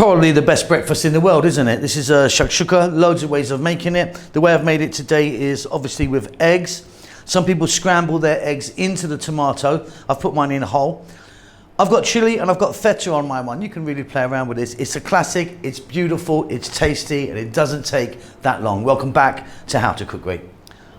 probably the best breakfast in the world, isn't it? This is a shakshuka, loads of ways of making it. The way I've made it today is obviously with eggs. Some people scramble their eggs into the tomato. I've put mine in whole. I've got chili and I've got feta on my one. You can really play around with this. It's a classic, it's beautiful, it's tasty, and it doesn't take that long. Welcome back to How to Cook Great.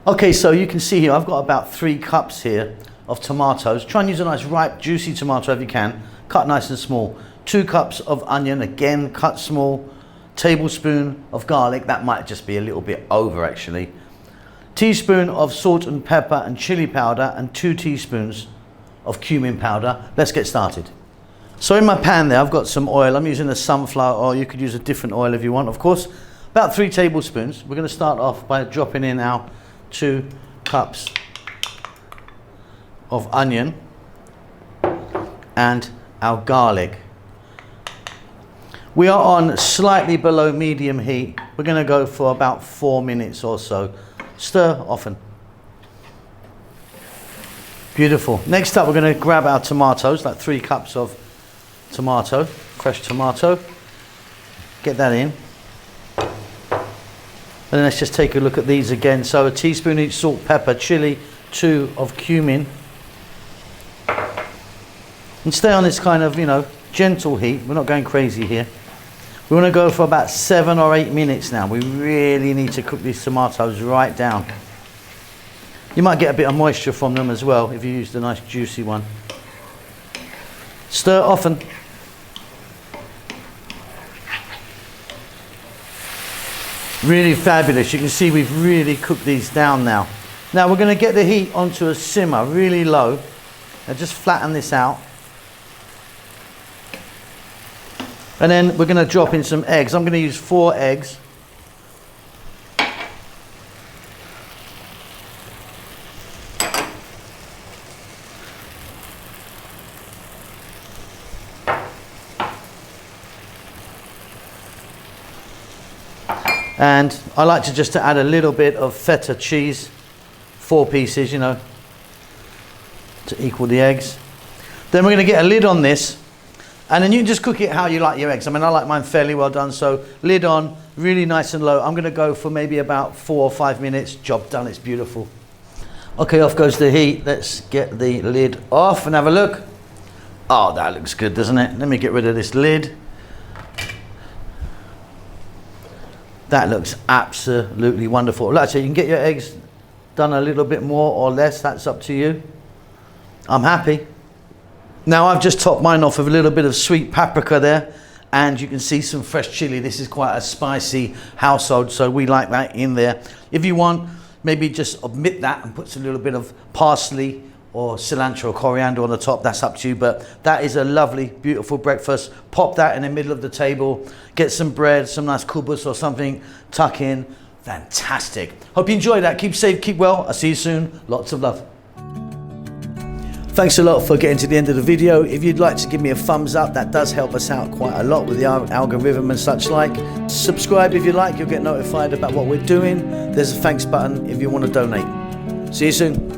Okay, so you can see here, I've got about 3 cups here of tomatoes. Try and use a nice ripe, juicy tomato if you can. Cut nice and small. 2 cups of onion, again, cut small. Tablespoon of garlic, that might just be a little bit over actually. Teaspoon of salt and pepper and chili powder, and 2 teaspoons of cumin powder. Let's get started. So in my pan there, I've got some oil. I'm using a sunflower oil. You could use a different oil if you want, of course. About 3 tablespoons. We're going to start off by dropping in our 2 cups of onion and our garlic. We are on slightly below medium heat. We're going to go for about 4 minutes or so. Stir often. Beautiful. Next up, we're going to grab our tomatoes, like 3 cups of tomato, fresh tomato. Get that in. And then let's just take a look at these again. So a teaspoon each salt, pepper, chili, 2 of cumin. And stay on this kind of, you know, gentle heat. We're not going crazy here. We want to go for about 7 or 8 minutes now. We really need to cook these tomatoes right down. You might get a bit of moisture from them as well if you use the nice juicy one. Stir often. Really fabulous. You can see we've really cooked these down now. Now we're going to get the heat onto a simmer, really low. Now just flatten this out. And then we're going to drop in some eggs. I'm going to use 4 eggs. And I like to just add a little bit of feta cheese, 4 pieces, you know, to equal the eggs. Then we're going to get a lid on this, and then you can just cook it how you like your eggs. I mean, I like mine fairly well done, so lid on, really nice and low. I'm going to go for maybe about 4 or 5 minutes. Job done, it's beautiful. Okay, off goes the heat. Let's get the lid off and have a look. Oh, that looks good, doesn't it? Let me get rid of this lid. That looks absolutely wonderful. Like I say, you can get your eggs done a little bit more or less. That's up to you. I'm happy. Now I've just topped mine off with a little bit of sweet paprika there, and you can see some fresh chili. This is quite a spicy household, so we like that in there. If you want, maybe just omit that and put a little bit of parsley or cilantro or coriander on the top. That's up to you, but that is a lovely, beautiful breakfast. Pop that in the middle of the table, get some bread, some nice kubus or something, tuck in. Fantastic. Hope you enjoy that. Keep safe, keep well. I'll see you soon. Lots of love. Thanks a lot for getting to the end of the video. If you'd like to give me a thumbs up, that does help us out quite a lot with the algorithm and such like. Subscribe if you like, you'll get notified about what we're doing. There's a thanks button if you want to donate. See you soon.